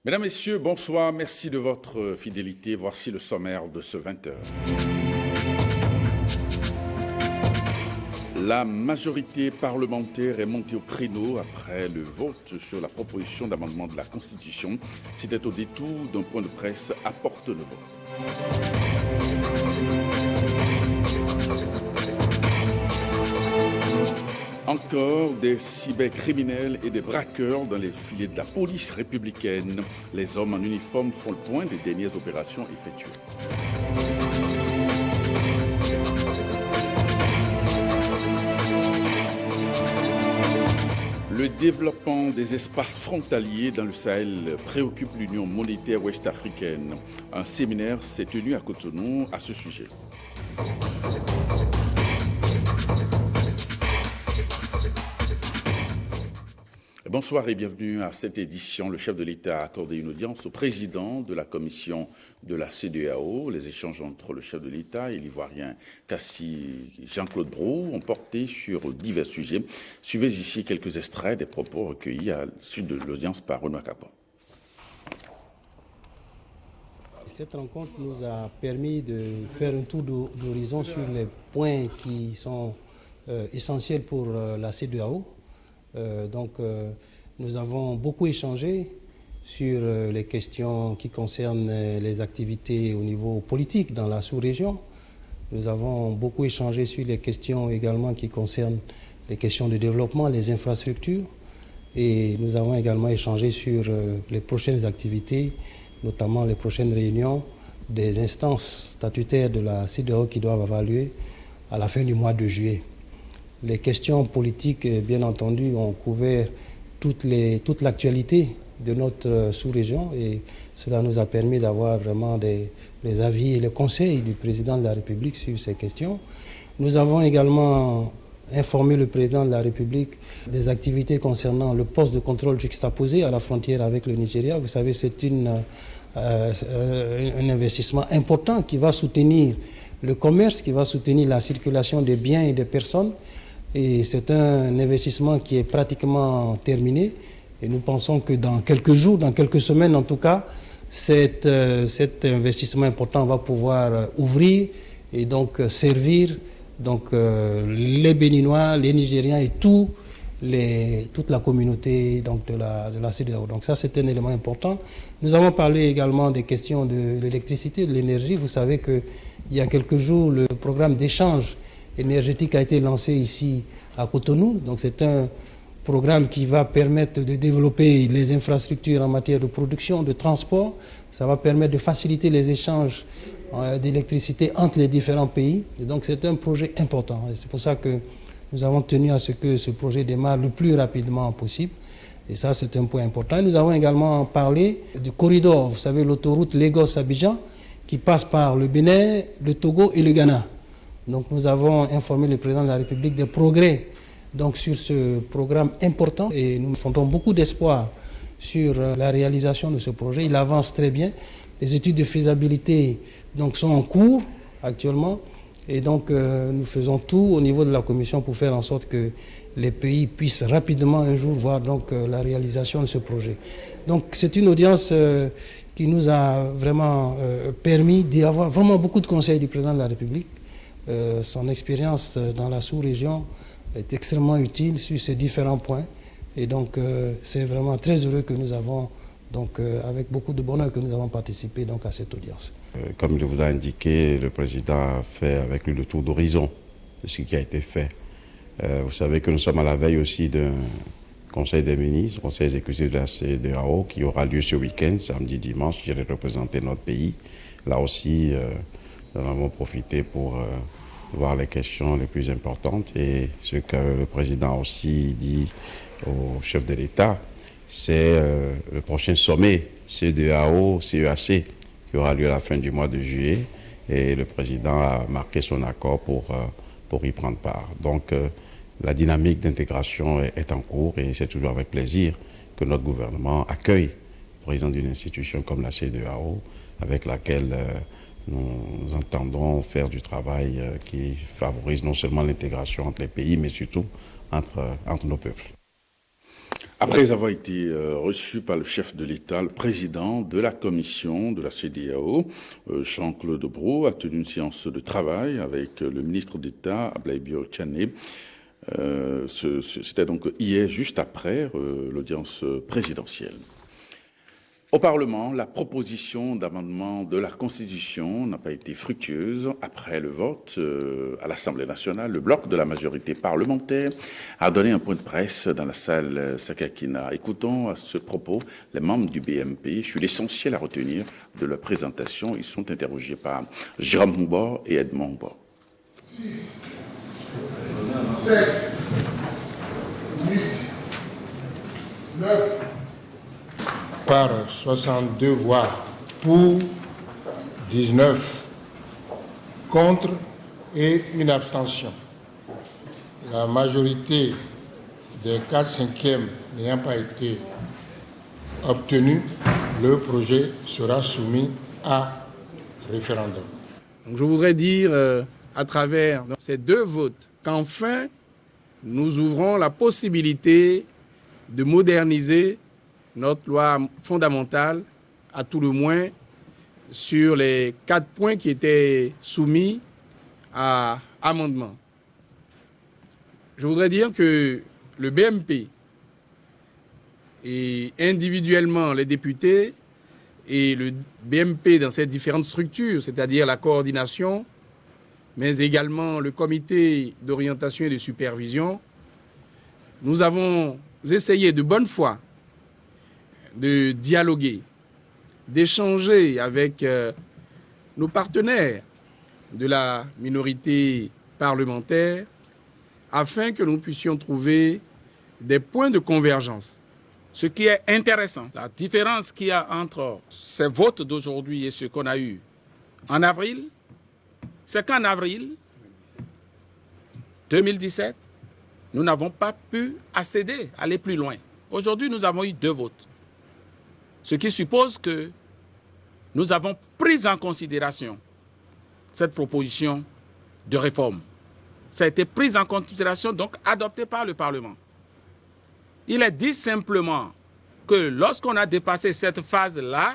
Mesdames, Messieurs, bonsoir. Merci de votre fidélité. Voici le sommaire de ce 20h. La majorité parlementaire est montée au créneau après le vote sur la proposition d'amendement de la Constitution. C'était au détour d'un point de presse à Porte-Nouveau. Encore des cybercriminels et des braqueurs dans les filets de la police républicaine. Les hommes en uniforme font le point des dernières opérations effectuées. Le développement des espaces frontaliers dans le Sahel préoccupe l'Union monétaire ouest-africaine. Un séminaire s'est tenu à Cotonou à ce sujet. Bonsoir et bienvenue à cette édition. Le chef de l'État a accordé une audience au président de la commission de la CEDEAO. Les échanges entre le chef de l'État et l'Ivoirien Kassi Jean-Claude Brou ont porté sur divers sujets. Suivez ici quelques extraits des propos recueillis à la suite de l'audience par Renaud Capon. Cette rencontre nous a permis de faire un tour d'horizon sur les points qui sont essentiels pour la CEDEAO. Nous avons beaucoup échangé sur les questions qui concernent les activités au niveau politique dans la sous-région. Nous avons beaucoup échangé sur les questions également qui concernent les questions de développement, les infrastructures. Et nous avons également échangé sur les prochaines activités, notamment les prochaines réunions des instances statutaires de la CEDEAO qui doivent avoir lieu à la fin du mois de juillet. Les questions politiques, bien entendu, ont couvert toute l'actualité de notre sous-région et cela nous a permis d'avoir vraiment les avis et les conseils du président de la République sur ces questions. Nous avons également informé le président de la République des activités concernant le poste de contrôle juxtaposé à la frontière avec le Nigeria. Vous savez, c'est un investissement important qui va soutenir le commerce, qui va soutenir la circulation des biens et des personnes. Et c'est un investissement qui est pratiquement terminé. Et nous pensons que dans quelques jours, dans quelques semaines en tout cas, cet investissement important va pouvoir ouvrir et donc servir les Béninois, les Nigériens et toute la communauté de la CEDEAO. Donc ça, c'est un élément important. Nous avons parlé également des questions de l'électricité, de l'énergie. Vous savez qu'il y a quelques jours, le programme d'échange énergétique a été lancé ici à Cotonou. Donc c'est un programme qui va permettre de développer les infrastructures en matière de production, de transport. Ça va permettre de faciliter les échanges d'électricité entre les différents pays. Et donc c'est un projet important. Et c'est pour ça que nous avons tenu à ce que ce projet démarre le plus rapidement possible. Et ça, c'est un point important. Nous avons également parlé du corridor, vous savez, l'autoroute Lagos-Abidjan, qui passe par le Bénin, le Togo et le Ghana. Donc nous avons informé le président de la République des progrès sur ce programme important et nous fondons beaucoup d'espoir sur la réalisation de ce projet. Il avance très bien. Les études de faisabilité sont en cours actuellement et donc nous faisons tout au niveau de la commission pour faire en sorte que les pays puissent rapidement un jour voir la réalisation de ce projet. Donc c'est une audience qui nous a vraiment permis d'avoir vraiment beaucoup de conseils du président de la République. Son expérience dans la sous-région est extrêmement utile sur ces différents points. Et donc, c'est vraiment très heureux que nous avons, avec beaucoup de bonheur, que nous avons participé à cette audience. Comme je vous l'ai indiqué, le président a fait avec lui le tour d'horizon de ce qui a été fait. Vous savez que nous sommes à la veille aussi d'un Conseil des ministres, Conseil exécutif de la CEDEAO, qui aura lieu ce week-end, samedi, dimanche. J'irai représenter notre pays. Là aussi, nous avons profité pour voir les questions les plus importantes et ce que le président a aussi dit au chef de l'État, c'est le prochain sommet CEDEAO-CEAC qui aura lieu à la fin du mois de juillet et le président a marqué son accord pour y prendre part. Donc la dynamique d'intégration est en cours et c'est toujours avec plaisir que notre gouvernement accueille le président d'une institution comme la CEDEAO avec laquelle nous entendons faire du travail qui favorise non seulement l'intégration entre les pays, mais surtout entre nos peuples. Après avoir été reçu par le chef de l'État, le président de la commission de la CEDEAO, Jean-Claude Brault, a tenu une séance de travail avec le ministre d'État, Ablaye Bio-Tchane. C'était donc hier, juste après l'audience présidentielle. Au Parlement, la proposition d'amendement de la Constitution n'a pas été fructueuse. Après le vote à l'Assemblée nationale, le bloc de la majorité parlementaire a donné un point de presse dans la salle Sakakina. Écoutons à ce propos les membres du BMP sur l'essentiel à retenir de leur présentation. Ils sont interrogés par Jérôme Mouba et Edmond Mouba. 7, 8, 9, par 62 voix pour, 19 contre et une abstention. La majorité des 4/5 n'ayant pas été obtenue, le projet sera soumis à référendum. Donc je voudrais dire à travers ces deux votes qu'enfin nous ouvrons la possibilité de moderniser notre loi fondamentale, à tout le moins, sur les 4 points qui étaient soumis à amendement. Je voudrais dire que le BMP et individuellement les députés et le BMP dans ses différentes structures, c'est-à-dire la coordination, mais également le comité d'orientation et de supervision, nous avons essayé de bonne foi de dialoguer, d'échanger avec nos partenaires de la minorité parlementaire afin que nous puissions trouver des points de convergence. Ce qui est intéressant, la différence qu'il y a entre ces votes d'aujourd'hui et ce qu'on a eu en avril, c'est qu'en avril 2017, nous n'avons pas pu accéder, aller plus loin. Aujourd'hui, nous avons eu 2 votes. Ce qui suppose que nous avons pris en considération cette proposition de réforme. Ça a été pris en considération, donc adopté par le Parlement. Il est dit simplement que lorsqu'on a dépassé cette phase-là,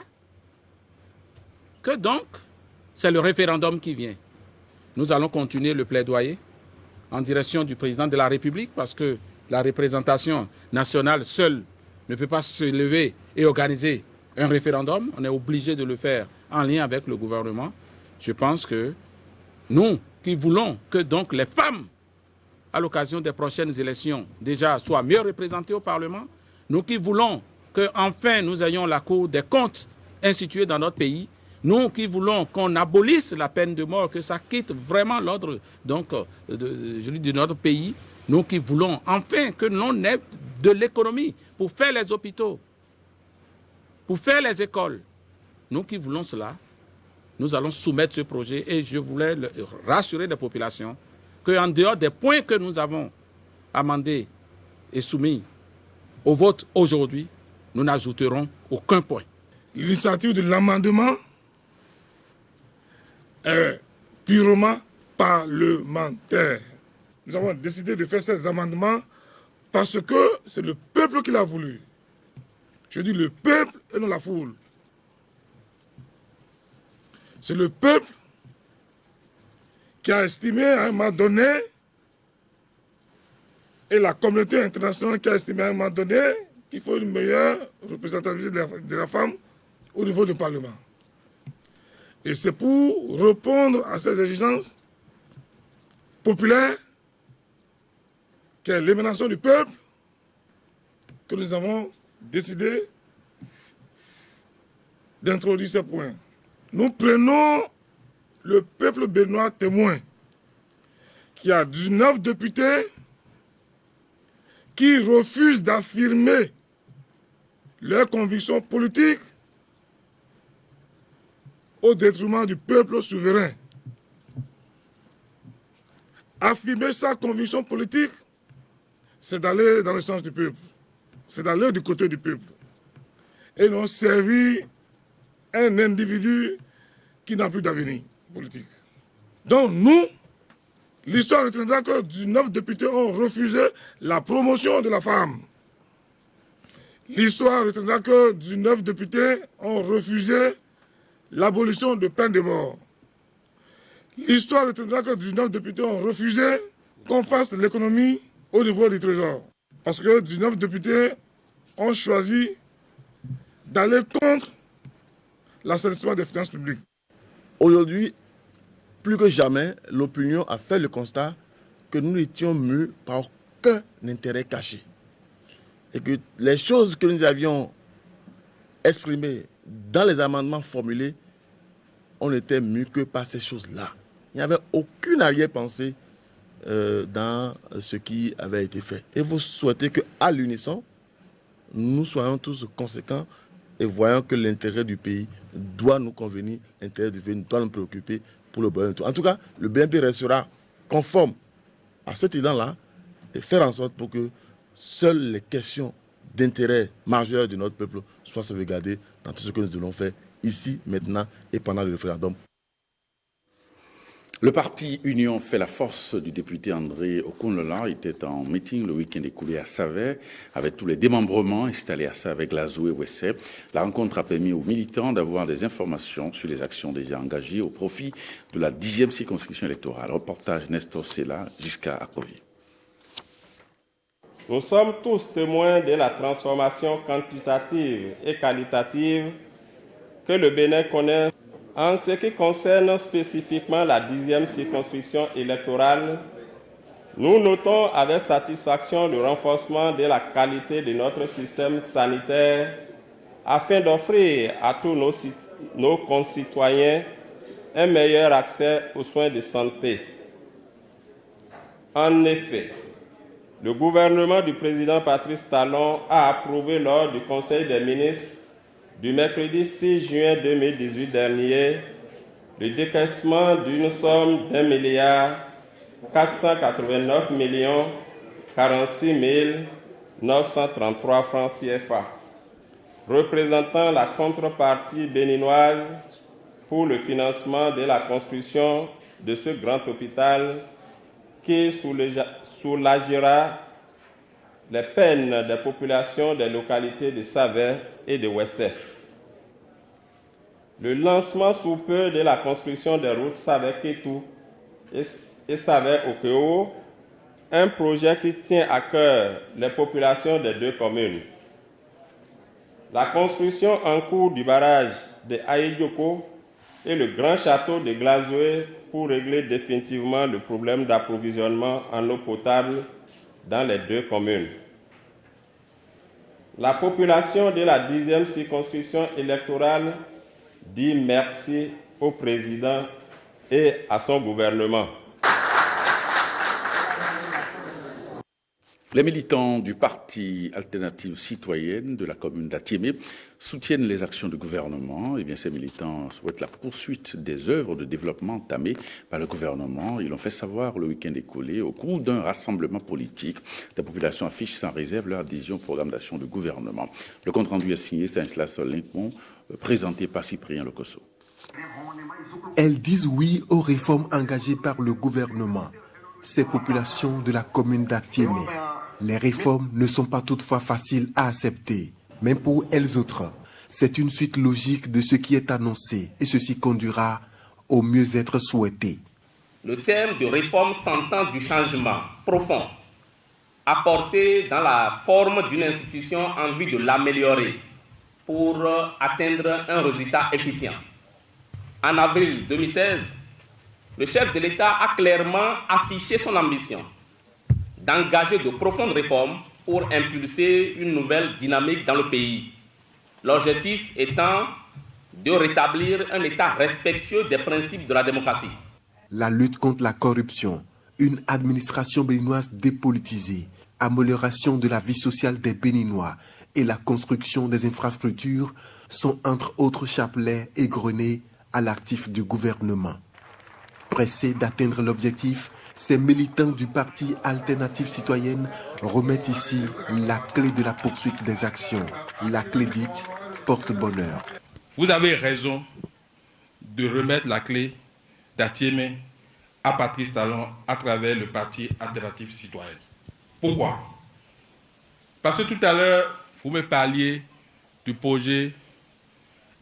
que donc c'est le référendum qui vient. Nous allons continuer le plaidoyer en direction du président de la République parce que la représentation nationale seule ne peut pas se lever et organiser un référendum. On est obligé de le faire en lien avec le gouvernement. Je pense que nous qui voulons que donc les femmes, à l'occasion des prochaines élections, déjà soient mieux représentées au Parlement, nous qui voulons qu'enfin nous ayons la Cour des comptes instituée dans notre pays, nous qui voulons qu'on abolisse la peine de mort, que ça quitte vraiment l'ordre de notre pays, nous qui voulons enfin que l'on ait de l'économie pour faire les hôpitaux, pour faire les écoles. Nous qui voulons cela, nous allons soumettre ce projet et je voulais rassurer les populations qu'en dehors des points que nous avons amendés et soumis au vote aujourd'hui, nous n'ajouterons aucun point. L'initiative de l'amendement est purement parlementaire. Nous avons décidé de faire ces amendements parce que c'est le peuple qui l'a voulu. Je dis le peuple et non la foule. C'est le peuple qui a estimé à un moment donné, et la communauté internationale qui a estimé à un moment donné qu'il faut une meilleure représentativité de la femme au niveau du Parlement. Et c'est pour répondre à ces exigences populaires, qui est l'émanation du peuple, que nous avons décidé d'introduire ces points. Nous prenons le peuple béninois témoin, qui a 19 députés qui refusent d'affirmer leurs convictions politiques au détriment du peuple souverain. Affirmer sa conviction politique, c'est d'aller dans le sens du peuple, c'est d'aller du côté du peuple, et non servir un individu qui n'a plus d'avenir politique. Donc nous, l'histoire retiendra que 19 députés ont refusé la promotion de la femme. L'histoire retiendra que 19 députés ont refusé l'abolition de peine de mort. L'histoire retiendra que 19 députés ont refusé qu'on fasse l'économie au niveau du Trésor. Parce que 19 députés ont choisi d'aller contre l'assainissement des finances publiques. Aujourd'hui, plus que jamais, l'opinion a fait le constat que nous n'étions mus par aucun intérêt caché. Et que les choses que nous avions exprimées dans les amendements formulés, on n'était mus que par ces choses-là. Il n'y avait aucune arrière-pensée dans ce qui avait été fait. Et vous souhaitez qu'à l'unisson, nous soyons tous conséquents et voyons que l'intérêt du pays doit nous convenir, l'intérêt du pays doit nous préoccuper pour le bonheur de tous. En tout cas, le BNP restera conforme à cet élan-là et faire en sorte pour que seules les questions d'intérêt majeur de notre peuple soient sauvegardées dans tout ce que nous allons faire ici, maintenant et pendant le référendum. Le parti Union fait la force du député André Okunlola était en meeting le week-end écoulé à Savè avec tous les démembrements installés à Savè, Glazou et Ouessé. La rencontre a permis aux militants d'avoir des informations sur les actions déjà engagées au profit de la 10e circonscription électorale. Reportage Nestor Sela jusqu'à Akovi. Nous sommes tous témoins de la transformation quantitative et qualitative que le Bénin connaît. En ce qui concerne spécifiquement la 10e circonscription électorale, nous notons avec satisfaction le renforcement de la qualité de notre système sanitaire afin d'offrir à tous nos concitoyens un meilleur accès aux soins de santé. En effet, le gouvernement du président Patrice Talon a approuvé lors du Conseil des ministres du mercredi 6 juin 2018 dernier le décaissement d'une somme d'1 489 46 933 francs CFA, représentant la contrepartie béninoise pour le financement de la construction de ce grand hôpital qui soulagera les peines des populations des localités de Savè et de Ouessé. Le lancement sous peu de la construction des routes Savè-Kétou et Savè-Okeo, un projet qui tient à cœur les populations des deux communes. La construction en cours du barrage de Aïdioko et le grand château de Glazoué pour régler définitivement le problème d'approvisionnement en eau potable dans les deux communes. La population de la 10e circonscription électorale dit merci au président et à son gouvernement. Les militants du parti Alternative Citoyenne de la commune d'Atiémé soutiennent les actions du gouvernement. Eh bien, ces militants souhaitent la poursuite des œuvres de développement entamées par le gouvernement. Ils l'ont fait savoir le week-end écoulé au cours d'un rassemblement politique. La population affiche sans réserve leur adhésion au programme d'action du gouvernement. Le compte-rendu est signé Stanislas Lincmont, présenté par Cyprien Locosso. Elles disent oui aux réformes engagées par le gouvernement. Ces populations de la commune d'Atiémé. Les réformes ne sont pas toutefois faciles à accepter, même pour elles autres. C'est une suite logique de ce qui est annoncé et ceci conduira au mieux-être souhaité. Le terme de réforme s'entend du changement profond, apporté dans la forme d'une institution en vue de l'améliorer pour atteindre un résultat efficient. En avril 2016, le chef de l'État a clairement affiché son ambition d'engager de profondes réformes pour impulser une nouvelle dynamique dans le pays. L'objectif étant de rétablir un État respectueux des principes de la démocratie. La lutte contre la corruption, une administration béninoise dépolitisée, amélioration de la vie sociale des Béninois et la construction des infrastructures sont entre autres chapelets égrenés à l'actif du gouvernement. Pressés d'atteindre l'objectif, ces militants du parti Alternative Citoyenne remettent ici la clé de la poursuite des actions. La clé dite porte-bonheur. Vous avez raison de remettre la clé d'Atiémé à Patrice Talon à travers le parti Alternative Citoyenne. Pourquoi? Parce que tout à l'heure, vous me parliez du projet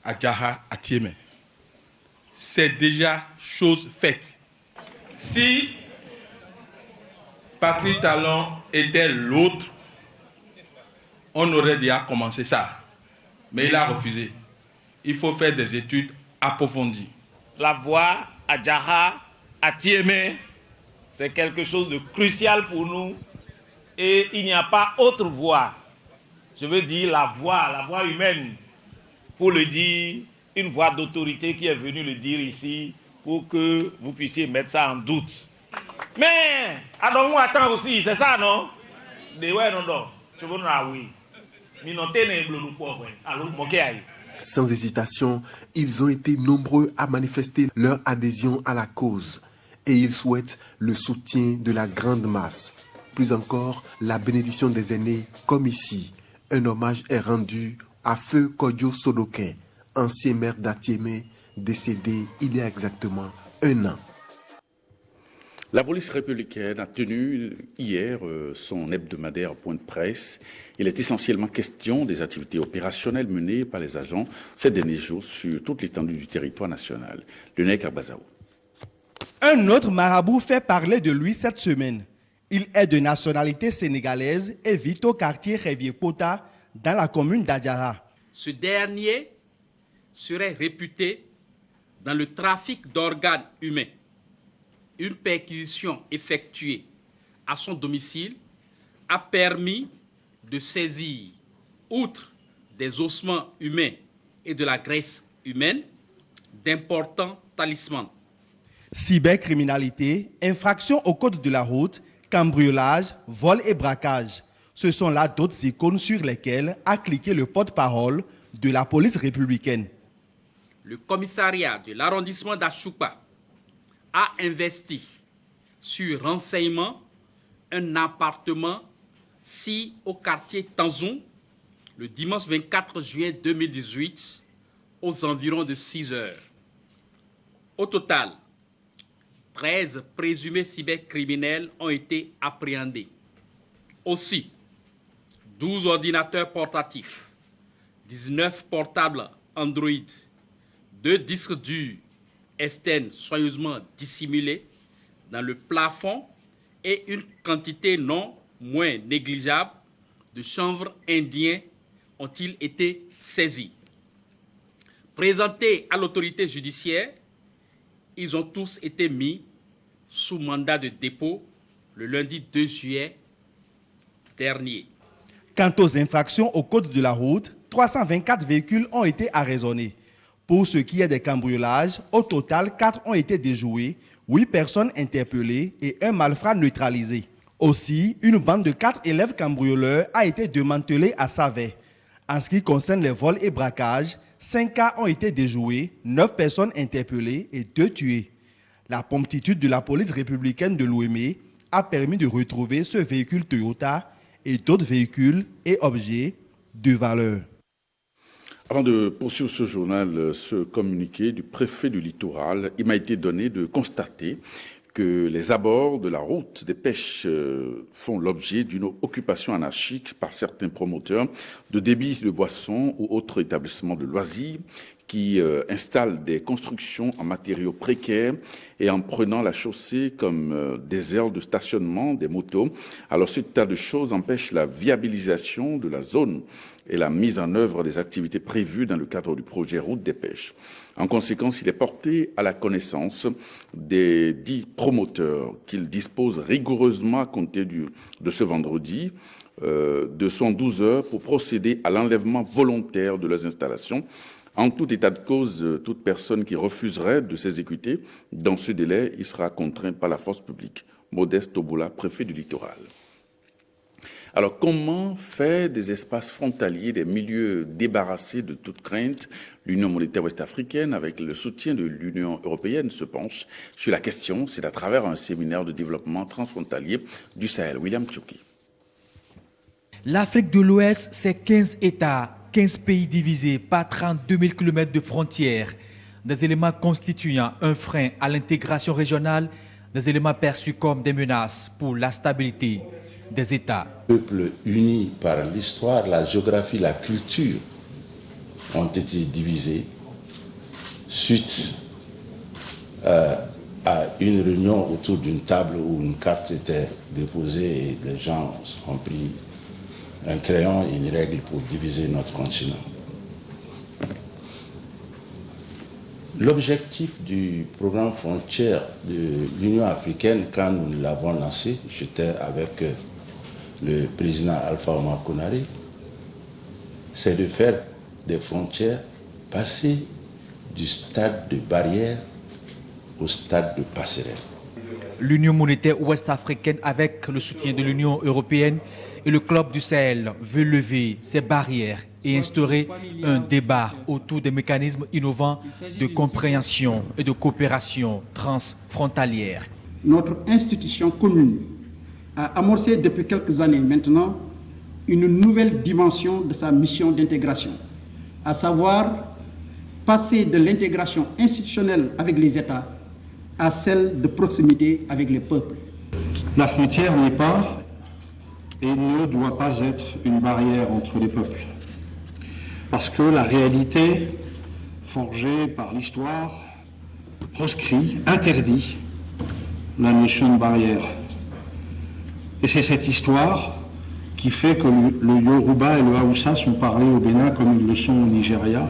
Adjaha à Tiémé. C'est déjà chose faite. Si Patrice Talon était l'autre, on aurait déjà commencé ça. Mais il a refusé. Il faut faire des études approfondies. La voie Adjaha à Tiémé, c'est quelque chose de crucial pour nous. Et il n'y a pas autre voie. Je veux dire la voie humaine. Pour le dire, une voie d'autorité qui est venue le dire ici pour que vous puissiez mettre ça en doute. Mais, on attend aussi, c'est ça, non? Sans hésitation, ils ont été nombreux à manifester leur adhésion à la cause et ils souhaitent le soutien de la grande masse. Plus encore, la bénédiction des aînés, comme ici, un hommage est rendu à Feu Kodjo Sodokin, ancien maire d'Atiémé, décédé il y a exactement 1 an. La police républicaine a tenu hier son hebdomadaire point de presse. Il est essentiellement question des activités opérationnelles menées par les agents ces derniers jours sur toute l'étendue du territoire national. Lionel Karbazaou. Un autre marabout fait parler de lui cette semaine. Il est de nationalité sénégalaise et vit au quartier Révier-Pota, dans la commune d'Adjara. Ce dernier serait réputé dans le trafic d'organes humains. Une perquisition effectuée à son domicile a permis de saisir, outre des ossements humains et de la graisse humaine, d'importants talismans. Cybercriminalité, infraction au code de la route, cambriolage, vol et braquage. Ce sont là d'autres icônes sur lesquelles a cliqué le porte-parole de la police républicaine. Le commissariat de l'arrondissement d'Achoupa a investi sur renseignement un appartement situé au quartier Tanzoun le dimanche 24 juin 2018 aux environs de 6 heures. Au total, 13 présumés cybercriminels ont été appréhendés. Aussi, 12 ordinateurs portatifs, 19 portables Android, 2 disques durs externes soigneusement dissimulés dans le plafond et une quantité non moins négligeable de chanvre indien ont-ils été saisis. Présentés à l'autorité judiciaire, ils ont tous été mis sous mandat de dépôt le lundi 2 juillet dernier. Quant aux infractions au code de la route, 324 véhicules ont été arraisonnés. Pour ce qui est des cambriolages, au total, 4 ont été déjoués, 8 personnes interpellées et un malfrat neutralisé. Aussi, une bande de 4 élèves cambrioleurs a été démantelée à Savet. En ce qui concerne les vols et braquages, 5 cas ont été déjoués, 9 personnes interpellées et 2 tuées. La promptitude de la police républicaine de l'Ouémé a permis de retrouver ce véhicule Toyota et d'autres véhicules et objets de valeur. Avant de poursuivre ce journal, ce communiqué du préfet du littoral, il m'a été donné de constater que les abords de la route des pêches font l'objet d'une occupation anarchique par certains promoteurs de débits de boissons ou autres établissements de loisirs qui installent des constructions en matériaux précaires et en prenant la chaussée comme des aires de stationnement des motos. Alors ce tas de choses empêche la viabilisation de la zone et la mise en œuvre des activités prévues dans le cadre du projet Route des pêches. En conséquence, il est porté à la connaissance des 10 promoteurs qu'ils disposent rigoureusement à compter de ce vendredi de 112 heures pour procéder à l'enlèvement volontaire de leurs installations. En tout état de cause, toute personne qui refuserait de s'exécuter dans ce délai, il sera contraint par la force publique. Modeste Toboula, préfet du littoral. Alors, comment faire des espaces frontaliers, des milieux débarrassés de toute crainte? L'Union monétaire ouest-africaine, avec le soutien de l'Union européenne, se penche sur la question. C'est à travers un séminaire de développement transfrontalier du Sahel. William Tchouki. L'Afrique de l'Ouest, c'est 15 États, 15 pays divisés par 32 000 km de frontières. Des éléments constituant un frein à l'intégration régionale, des éléments perçus comme des menaces pour la stabilité. des États. Peuples unis par l'histoire, la géographie, la culture ont été divisés suite à une réunion autour d'une table où une carte était déposée et les gens ont pris un crayon et une règle pour diviser notre continent. L'objectif du programme Frontières de l'Union africaine, quand nous l'avons lancé, j'étais avec le président Alpha Oumar Konaré, c'est de faire des frontières passer du stade de barrière au stade de passerelle. L'Union monétaire ouest-africaine, avec le soutien de l'Union européenne et le Club du Sahel, veut lever ces barrières et instaurer un débat autour des mécanismes innovants de compréhension et de coopération transfrontalière. Notre institution commune a amorcé depuis quelques années maintenant une nouvelle dimension de sa mission d'intégration, à savoir passer de l'intégration institutionnelle avec les États à celle de proximité avec les peuples. La frontière n'est pas et ne doit pas être une barrière entre les peuples. Parce que la réalité, forgée par l'histoire, proscrit, interdit la notion de barrière. Et c'est cette histoire qui fait que le Yoruba et le Haoussa sont parlés au Bénin comme ils le sont au Nigeria.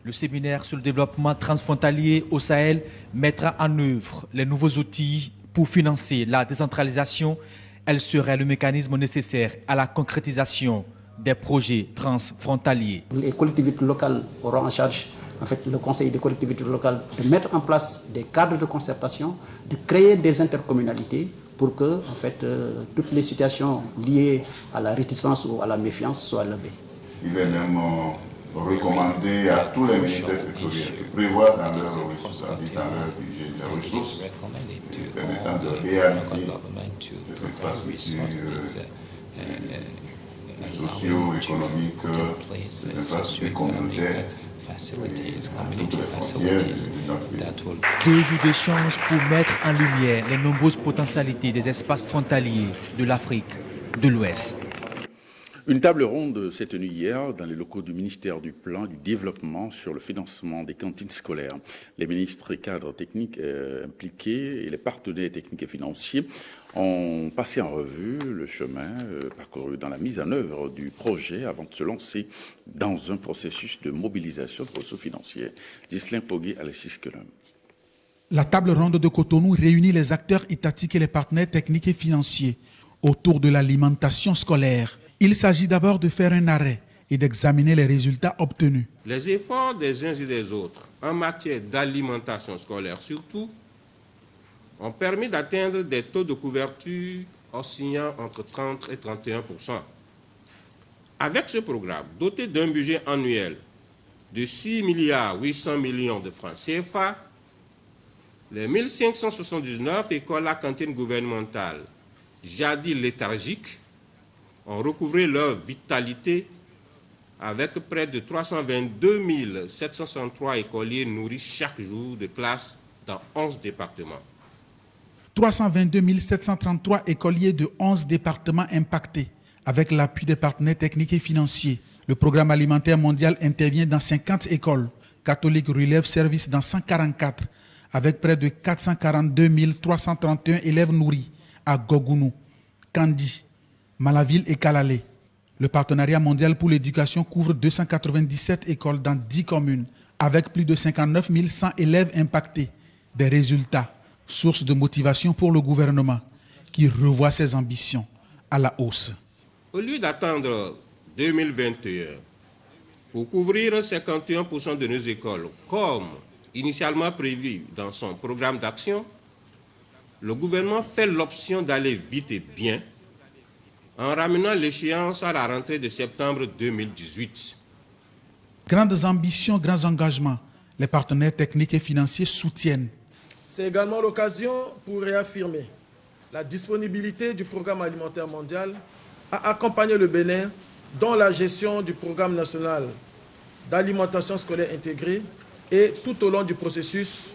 Le séminaire sur le développement transfrontalier au Sahel mettra en œuvre les nouveaux outils pour financer la décentralisation. Elle serait le mécanisme nécessaire à la concrétisation des projets transfrontaliers. Les collectivités locales auront en charge, le Conseil des collectivités locales, de mettre en place des cadres de concertation, de créer des intercommunalités pour que toutes les situations liées à la réticence ou à la méfiance soient levées. Il est même recommander à tous les ministères sectoriels de prévoir dans leur responsabilité, dans leur budget, des ressources permettant de réaliser des infrastructures socio-économiques, des infrastructures communautaires. 2 jours d'échange pour mettre en lumière les nombreuses potentialités des espaces frontaliers de l'Afrique de l'Ouest. Une table ronde s'est tenue hier dans les locaux du ministère du Plan du Développement sur le financement des cantines scolaires. Les ministres et cadres techniques impliqués et les partenaires techniques et financiers ont passé en revue le chemin parcouru dans la mise en œuvre du projet avant de se lancer dans un processus de mobilisation de ressources financières. Ghislain Pogé, Alexis Kelum. La table ronde de Cotonou réunit les acteurs étatiques et les partenaires techniques et financiers autour de l'alimentation scolaire. Il s'agit d'abord de faire un arrêt et d'examiner les résultats obtenus. Les efforts des uns et des autres en matière d'alimentation scolaire surtout ont permis d'atteindre des taux de couverture oscillant entre 30 et 31%. Avec ce programme, doté d'un budget annuel de 6 800 milliards de francs CFA, les 1579 écoles à cantine gouvernementale, jadis léthargiques, ont recouvré leur vitalité avec près de 322 763 écoliers nourris chaque jour de classe dans 11 départements. 322 733 écoliers de 11 départements impactés avec l'appui des partenaires techniques et financiers. Le programme alimentaire mondial intervient dans 50 écoles. Catholique relève service dans 144 avec près de 442 331 élèves nourris à Gogounou, Kandi, Malaville et Kalalé. Le partenariat mondial pour l'éducation couvre 297 écoles dans 10 communes avec plus de 59 100 élèves impactés. Des résultats, source de motivation pour le gouvernement qui revoit ses ambitions à la hausse. Au lieu d'attendre 2021 pour couvrir 51% de nos écoles comme initialement prévu dans son programme d'action, le gouvernement fait l'option d'aller vite et bien en ramenant l'échéance à la rentrée de septembre 2018. Grandes ambitions, grands engagements. Les partenaires techniques et financiers soutiennent. C'est également l'occasion pour réaffirmer la disponibilité du programme alimentaire mondial à accompagner le Bénin dans la gestion du programme national d'alimentation scolaire intégrée et tout au long du processus,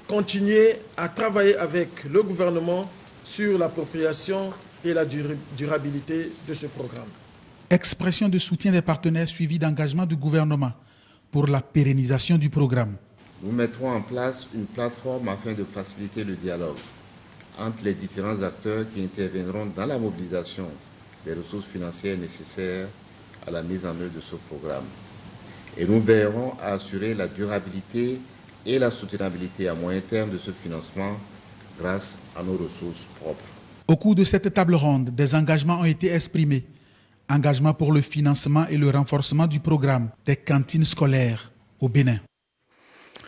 continuer à travailler avec le gouvernement sur l'appropriation et la durabilité de ce programme. Expression de soutien des partenaires suivi d'engagement du gouvernement pour la pérennisation du programme. Nous mettrons en place une plateforme afin de faciliter le dialogue entre les différents acteurs qui interviendront dans la mobilisation des ressources financières nécessaires à la mise en œuvre de ce programme. Et nous veillerons à assurer la durabilité et la soutenabilité à moyen terme de ce financement grâce à nos ressources propres. Au cours de cette table ronde, des engagements ont été exprimés. Engagement pour le financement et le renforcement du programme des cantines scolaires au Bénin.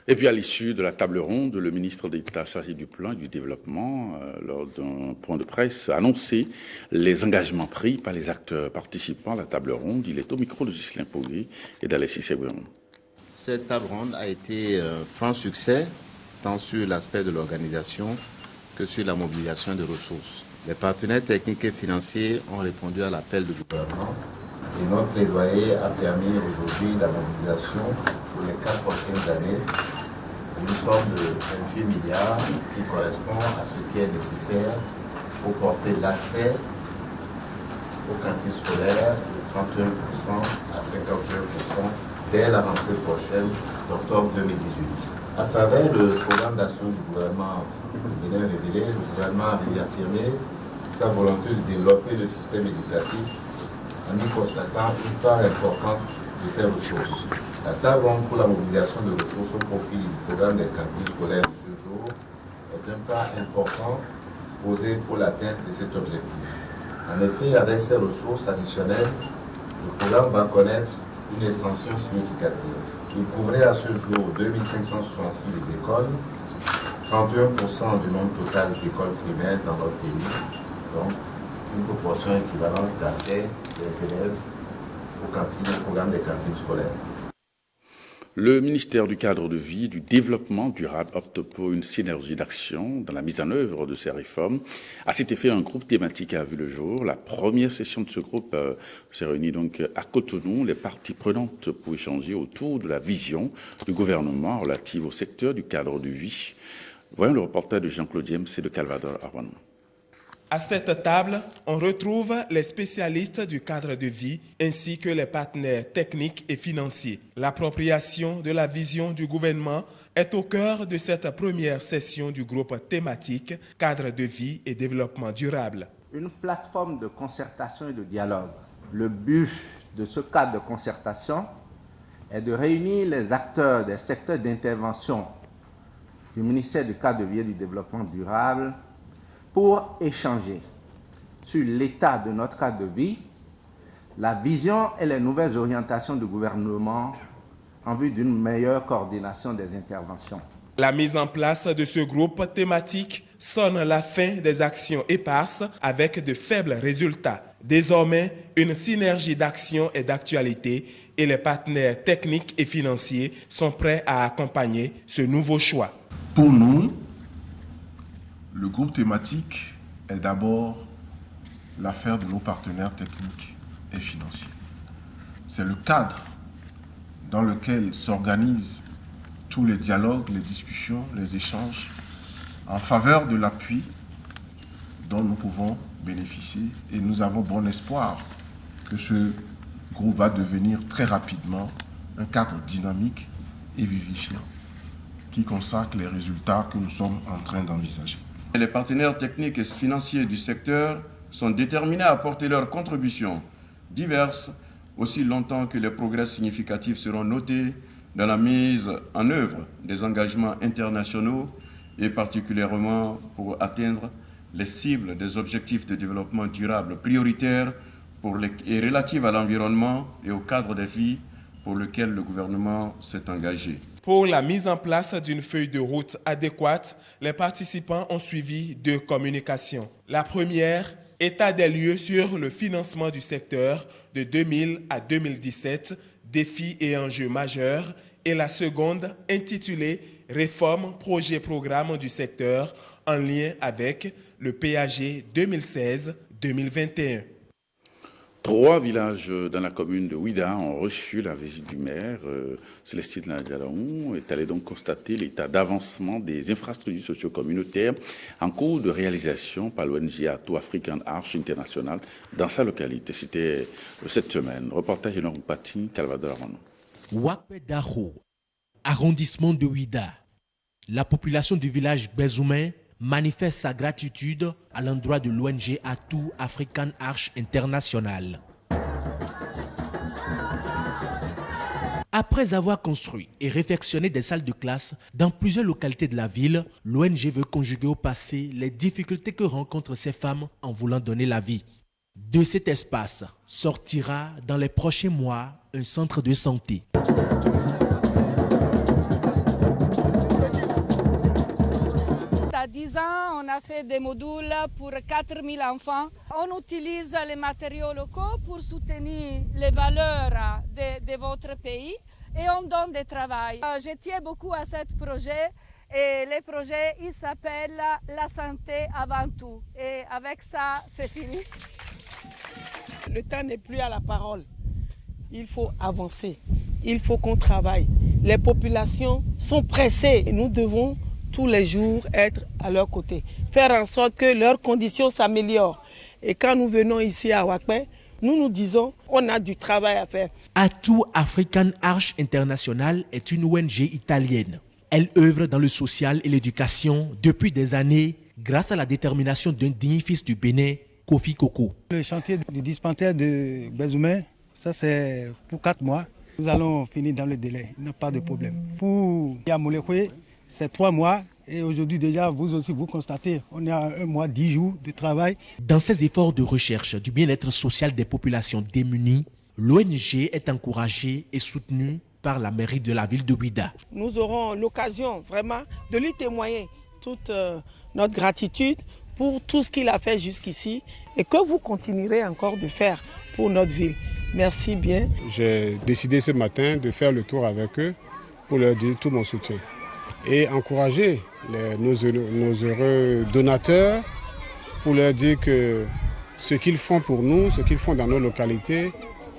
Et puis à l'issue de la table ronde, le ministre d'État chargé du plan et du développement, lors d'un point de presse, a annoncé les engagements pris par les acteurs participants à la table ronde. Il est au micro de Ghislain Pogé et d'Alexis Seguin. Cette table ronde a été un franc succès, tant sur l'aspect de l'organisation que sur la mobilisation de ressources. Les partenaires techniques et financiers ont répondu à l'appel du gouvernement et notre plaidoyer a permis aujourd'hui la mobilisation pour les 4 prochaines années. Nous sommes de 28 milliards qui correspond à ce qui est nécessaire pour porter l'accès aux cantines scolaires de 31% à 51% dès la rentrée prochaine d'octobre 2018. À travers le programme d'action du gouvernement Bénin révélé, le gouvernement avait affirmé sa volonté de développer le système éducatif en y consacrant une part importante de ses ressources. La table ronde pour la mobilisation de ressources au profit du programme des cantines scolaires de ce jour est un pas important posé pour l'atteinte de cet objectif. En effet, avec ces ressources additionnelles, le programme va connaître une extension significative. Il couvrait à ce jour 2566 écoles, 31% du nombre total d'écoles primaires dans notre pays, donc une proportion équivalente d'accès des élèves aux cantines, au programme des cantines scolaires. Le ministère du Cadre de vie et du Développement durable opte pour une synergie d'action dans la mise en œuvre de ces réformes. À cet effet, un groupe thématique a vu le jour. La première session de ce groupe s'est réunie donc à Cotonou. Les parties prenantes pour échanger autour de la vision du gouvernement relative au secteur du cadre de vie. Voyons le reportage de Jean-Claude James et de Calvador Arwan. À cette table, on retrouve les spécialistes du cadre de vie ainsi que les partenaires techniques et financiers. L'appropriation de la vision du gouvernement est au cœur de cette première session du groupe thématique Cadre de vie et développement durable. Une plateforme de concertation et de dialogue. Le but de ce cadre de concertation est de réunir les acteurs des secteurs d'intervention du ministère du Cadre de vie et du développement durable pour échanger sur l'état de notre cadre de vie, la vision et les nouvelles orientations du gouvernement en vue d'une meilleure coordination des interventions. La mise en place de ce groupe thématique sonne la fin des actions éparses avec de faibles résultats. Désormais, une synergie d'action est d'actualité et les partenaires techniques et financiers sont prêts à accompagner ce nouveau choix. Pour nous, le groupe thématique est d'abord l'affaire de nos partenaires techniques et financiers. C'est le cadre dans lequel s'organisent tous les dialogues, les discussions, les échanges en faveur de l'appui dont nous pouvons bénéficier. Et nous avons bon espoir que ce groupe va devenir très rapidement un cadre dynamique et vivifiant qui consacre les résultats que nous sommes en train d'envisager. Les partenaires techniques et financiers du secteur sont déterminés à apporter leurs contributions diverses aussi longtemps que les progrès significatifs seront notés dans la mise en œuvre des engagements internationaux et particulièrement pour atteindre les cibles des objectifs de développement durable prioritaires et relatives à l'environnement et au cadre de vie pour lequel le gouvernement s'est engagé. Pour la mise en place d'une feuille de route adéquate, les participants ont suivi 2 communications. La première, état des lieux sur le financement du secteur de 2000 à 2017, défis et enjeux majeurs, et la seconde, intitulée Réforme, projet, programme du secteur en lien avec le PAG 2016-2021. 3 villages dans la commune de Ouida ont reçu la visite du maire. Célestine Nadialaon est allée donc constater l'état d'avancement des infrastructures socio-communautaires en cours de réalisation par l'ONG Atout African Arch International dans sa localité. C'était cette semaine. Reportage énorme Pati, Calvador Arano. Wakpe Daho, arrondissement de Ouida. La population du village Bezoumen manifeste sa gratitude à l'endroit de l'ONG Atout African Arch International. Après avoir construit et réfectionné des salles de classe dans plusieurs localités de la ville, l'ONG veut conjuguer au passé les difficultés que rencontrent ces femmes en voulant donner la vie. De cet espace sortira dans les prochains mois un centre de santé. À 10 ans, on a fait des modules pour 4000 enfants. On utilise les matériaux locaux pour soutenir les valeurs de votre pays et on donne du travail. Je tiens beaucoup à ce projet et le projet il s'appelle La santé avant tout. Et avec ça, c'est fini. Le temps n'est plus à la parole. Il faut avancer. Il faut qu'on travaille. Les populations sont pressées et nous devons tous les jours être à leur côté, faire en sorte que leurs conditions s'améliorent. Et quand nous venons ici à Wakpe, nous disons on a du travail à faire. Atout African Arch International est une ONG italienne. Elle œuvre dans le social et l'éducation depuis des années grâce à la détermination d'un digne fils du Bénin, Kofi Koko. Le chantier du dispensaire de Bezoumen, ça c'est pour 4 mois. Nous allons finir dans le délai, il n'y a pas de problème. Pour Yamolekwe, c'est 3 mois et aujourd'hui déjà, vous aussi, vous constatez, on est à 1 mois, 10 jours de travail. Dans ces efforts de recherche du bien-être social des populations démunies, l'ONG est encouragée et soutenue par la mairie de la ville de Ouida. Nous aurons l'occasion vraiment de lui témoigner toute notre gratitude pour tout ce qu'il a fait jusqu'ici et que vous continuerez encore de faire pour notre ville. Merci bien. J'ai décidé ce matin de faire le tour avec eux pour leur dire tout mon soutien et encourager nos heureux donateurs pour leur dire que ce qu'ils font pour nous, ce qu'ils font dans nos localités,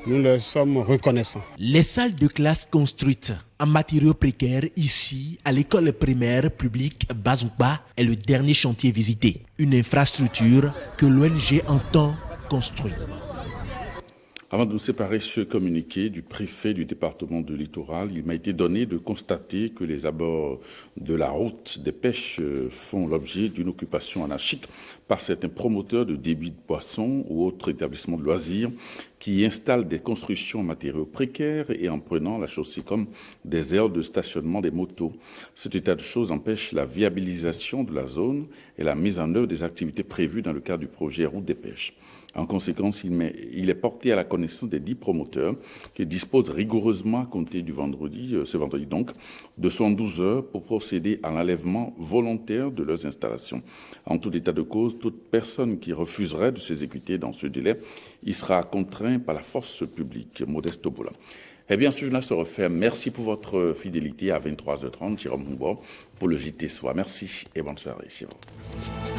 nous leur sommes reconnaissants. Les salles de classe construites en matériaux précaires ici, à l'école primaire publique Bazouba, est le dernier chantier visité. Une infrastructure que l'ONG entend construire. Avant de nous séparer ce communiqué du préfet du département de Littoral, il m'a été donné de constater que les abords de la route des pêches font l'objet d'une occupation anarchique par certains promoteurs de débit de poissons ou autres établissements de loisirs qui installent des constructions en matériaux précaires et en prenant la chaussée comme des aires de stationnement des motos. Cet état de choses empêche la viabilisation de la zone et la mise en œuvre des activités prévues dans le cadre du projet Route des pêches. En conséquence, il est porté à la connaissance des 10 promoteurs qui disposent rigoureusement à compter du vendredi, ce vendredi donc, de 72 heures pour procéder à l'enlèvement volontaire de leurs installations. En tout état de cause, toute personne qui refuserait de s'exécuter dans ce délai, il sera contraint par la force publique. Modeste Obola. Eh bien, ce journal se referme. Merci pour votre fidélité à 23h30. Jérôme Moubo pour le JT Soir. Merci et bonne soirée chez vous.